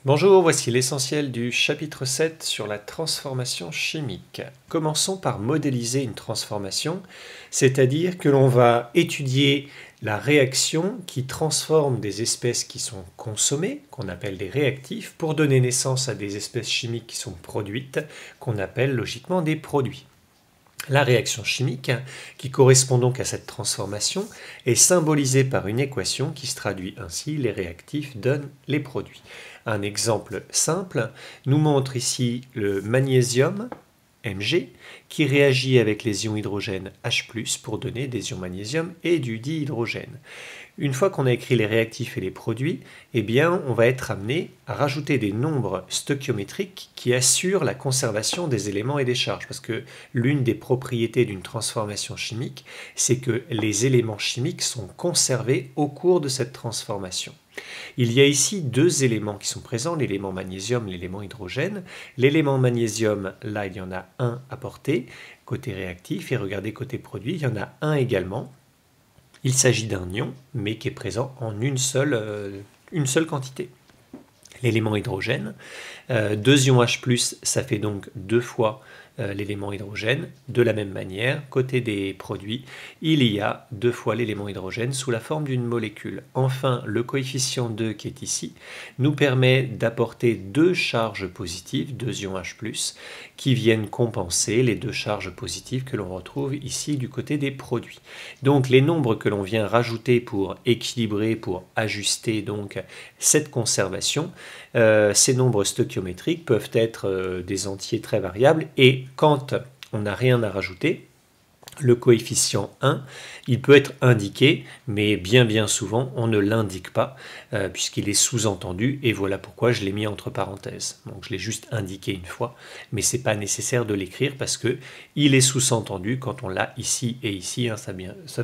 Bonjour, voici l'essentiel du chapitre 7 sur la transformation chimique. Commençons par modéliser une transformation, c'est-à-dire que l'on va étudier la réaction qui transforme des espèces qui sont consommées, qu'on appelle des réactifs, pour donner naissance à des espèces chimiques qui sont produites, qu'on appelle logiquement des produits. La réaction chimique, qui correspond donc à cette transformation, est symbolisée par une équation qui se traduit ainsi: les réactifs donnent les produits. Un exemple simple nous montre ici le magnésium, Mg, qui réagit avec les ions hydrogène H+, pour donner des ions magnésium et du dihydrogène. Une fois qu'on a écrit les réactifs et les produits, eh bien, on va être amené à rajouter des nombres stoichiométriques qui assurent la conservation des éléments et des charges. Parce que l'une des propriétés d'une transformation chimique, c'est que les éléments chimiques sont conservés au cours de cette transformation. Il y a ici deux éléments qui sont présents, l'élément magnésium, l'élément hydrogène. L'élément magnésium, là, il y en a un apporté côté réactif, et regardez côté produit, il y en a un également. Il s'agit d'un ion, mais qui est présent en une seule quantité. L'élément hydrogène, 2 ions H+, ça fait donc 2 fois l'élément hydrogène. De la même manière, côté des produits, il y a 2 fois l'élément hydrogène sous la forme d'une molécule. Enfin, le coefficient 2 qui est ici nous permet d'apporter 2 charges positives, 2 ions H+, qui viennent compenser les 2 charges positives que l'on retrouve ici du côté des produits. Donc les nombres que l'on vient rajouter pour équilibrer, pour ajuster donc cette conservation, ces nombres stoichiométriques peuvent être des entiers très variables, et quand on n'a rien à rajouter, le coefficient 1, il peut être indiqué, mais bien souvent on ne l'indique pas puisqu'il est sous-entendu, et voilà pourquoi je l'ai mis entre parenthèses. Donc je l'ai juste indiqué une fois, mais ce n'est pas nécessaire de l'écrire parce qu'il est sous-entendu quand on l'a ici et ici, hein, ça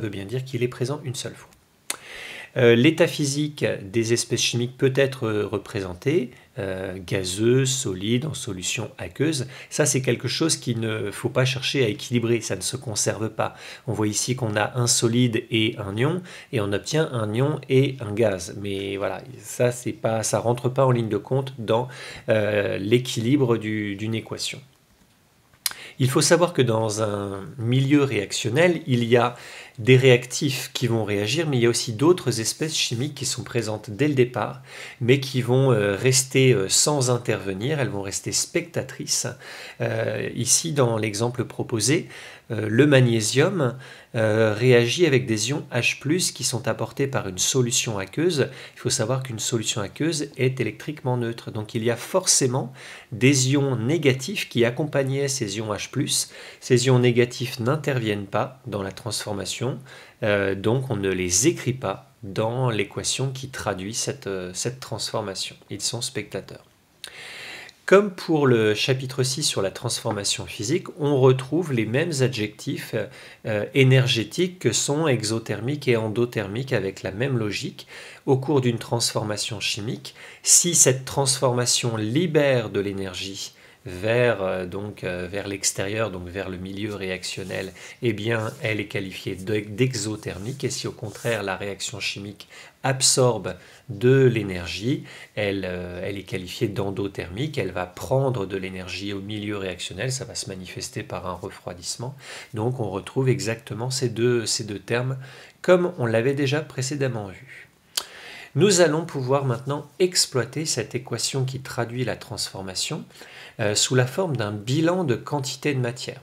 veut bien dire qu'il est présent une seule fois. L'état physique des espèces chimiques peut être représenté gazeux, solide, en solution aqueuse. Ça, c'est quelque chose qu'il ne faut pas chercher à équilibrer, ça ne se conserve pas. On voit ici qu'on a un solide et un ion, et on obtient un ion et un gaz. Mais voilà, ça ne rentre pas en ligne de compte dans l'équilibre d'une équation. Il faut savoir que dans un milieu réactionnel, il y a des réactifs qui vont réagir, mais il y a aussi d'autres espèces chimiques qui sont présentes dès le départ, mais qui vont rester sans intervenir, elles vont rester spectatrices. Ici, dans l'exemple proposé, le magnésium réagit avec des ions H+, qui sont apportés par une solution aqueuse. Il faut savoir qu'une solution aqueuse est électriquement neutre, donc il y a forcément des ions négatifs qui accompagnaient ces ions H+. Ces ions négatifs n'interviennent pas dans la transformation, donc on ne les écrit pas dans l'équation qui traduit cette transformation. Ils sont spectateurs. Comme pour le chapitre 6 sur la transformation physique, on retrouve les mêmes adjectifs énergétiques que sont exothermique et endothermique, avec la même logique. Au cours d'une transformation chimique, si cette transformation libère de l'énergie vers l'extérieur, donc vers le milieu réactionnel, eh bien, elle est qualifiée d'exothermique, et si au contraire la réaction chimique absorbe de l'énergie, elle est qualifiée d'endothermique, elle va prendre de l'énergie au milieu réactionnel, ça va se manifester par un refroidissement. Donc on retrouve exactement ces deux termes comme on l'avait déjà précédemment vu. Nous allons pouvoir maintenant exploiter cette équation qui traduit la transformation sous la forme d'un bilan de quantité de matière.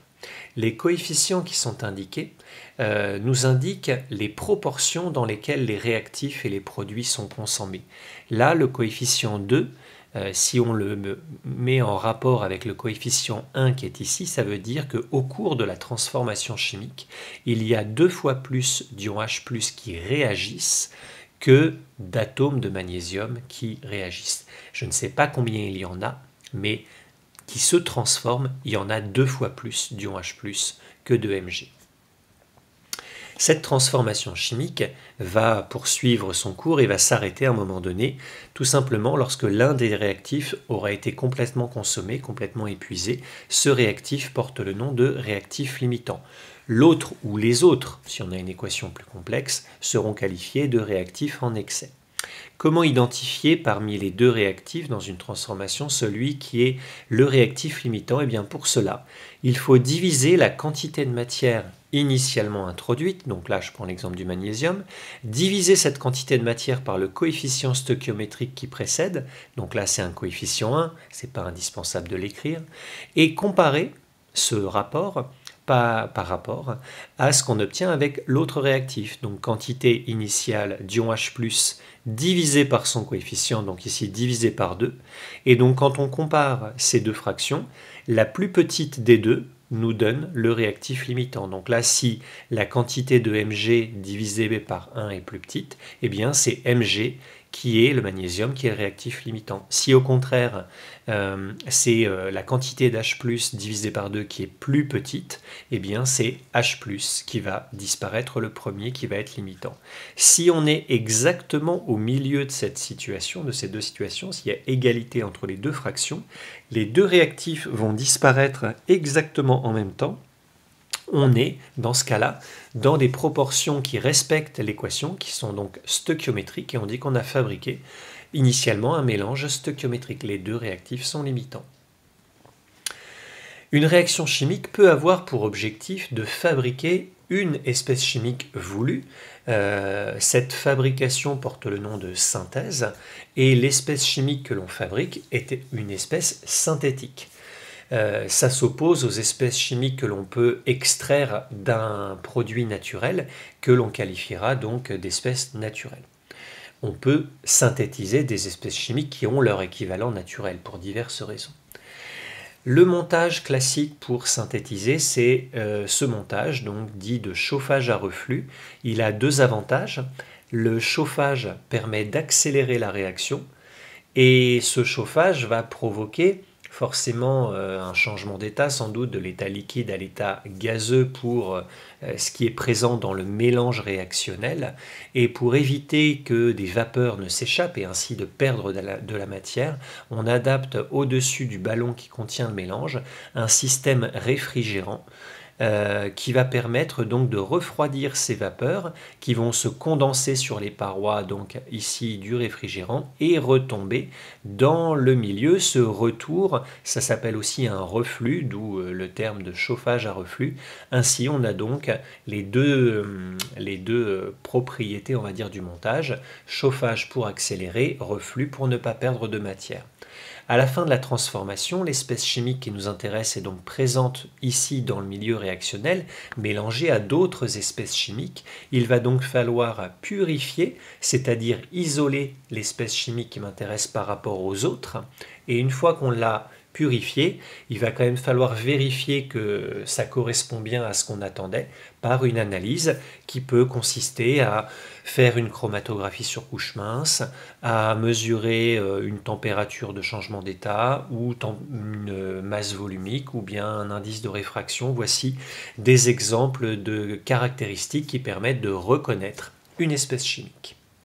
Les coefficients qui sont indiqués nous indiquent les proportions dans lesquelles les réactifs et les produits sont consommés. Là, le coefficient 2, si on le met en rapport avec le coefficient 1 qui est ici, ça veut dire qu'au cours de la transformation chimique, il y a 2 fois plus d'ions H+ qui réagissent que d'atomes de magnésium qui réagissent. Je ne sais pas combien il y en a, mais qui se transforment, il y en a 2 fois plus d'ions H+ que de Mg. Cette transformation chimique va poursuivre son cours et va s'arrêter à un moment donné, tout simplement lorsque l'un des réactifs aura été complètement consommé, complètement épuisé. Ce réactif porte le nom de réactif limitant. L'autre ou les autres, si on a une équation plus complexe, seront qualifiés de réactifs en excès. Comment identifier parmi les deux réactifs dans une transformation celui qui est le réactif limitant? Eh bien pour cela, il faut diviser la quantité de matière initialement introduite, donc là je prends l'exemple du magnésium, diviser cette quantité de matière par le coefficient stoichiométrique qui précède, donc là c'est un coefficient 1, c'est pas indispensable de l'écrire, et comparer ce rapport par rapport à ce qu'on obtient avec l'autre réactif, donc quantité initiale d'ion H+, divisé par son coefficient, donc ici divisé par 2. Et donc quand on compare ces deux fractions, la plus petite des deux nous donne le réactif limitant. Donc là, si la quantité de Mg divisé par 1 est plus petite, eh bien c'est Mg qui est le magnésium, qui est le réactif limitant. Si au contraire, c'est la quantité d'H+, divisée par 2 qui est plus petite, eh bien c'est H+, qui va disparaître le premier, qui va être limitant. Si on est exactement au milieu de cette situation, de ces deux situations, s'il y a égalité entre les deux fractions, les deux réactifs vont disparaître exactement en même temps. On est, dans ce cas-là, dans des proportions qui respectent l'équation, qui sont donc stoichiométriques, et on dit qu'on a fabriqué initialement un mélange stoichiométrique. Les deux réactifs sont limitants. Une réaction chimique peut avoir pour objectif de fabriquer une espèce chimique voulue. Cette fabrication porte le nom de synthèse, et l'espèce chimique que l'on fabrique est une espèce synthétique. Ça s'oppose aux espèces chimiques que l'on peut extraire d'un produit naturel, que l'on qualifiera donc d'espèces naturelles. On peut synthétiser des espèces chimiques qui ont leur équivalent naturel pour diverses raisons. Le montage classique pour synthétiser, c'est ce montage, donc dit de chauffage à reflux. Il a deux avantages. Le chauffage permet d'accélérer la réaction, et ce chauffage va provoquer forcément un changement d'état, sans doute de l'état liquide à l'état gazeux pour ce qui est présent dans le mélange réactionnel. Et pour éviter que des vapeurs ne s'échappent et ainsi de perdre de la matière, on adapte au-dessus du ballon qui contient le mélange un système réfrigérant qui va permettre donc de refroidir ces vapeurs qui vont se condenser sur les parois, donc ici du réfrigérant, et retomber dans le milieu. Ce retour, ça s'appelle aussi un reflux, d'où le terme de chauffage à reflux. Ainsi, on a donc les deux propriétés, on va dire, du montage: chauffage pour accélérer, reflux pour ne pas perdre de matière. À la fin de la transformation, l'espèce chimique qui nous intéresse est donc présente ici dans le milieu réactionnel, mélangée à d'autres espèces chimiques. Il va donc falloir purifier, c'est-à-dire isoler l'espèce chimique qui m'intéresse par rapport aux autres. Et une fois qu'on l'a purifié, il va quand même falloir vérifier que ça correspond bien à ce qu'on attendait par une analyse qui peut consister à faire une chromatographie sur couche mince, à mesurer une température de changement d'état ou une masse volumique ou bien un indice de réfraction. Voici des exemples de caractéristiques qui permettent de reconnaître une espèce chimique.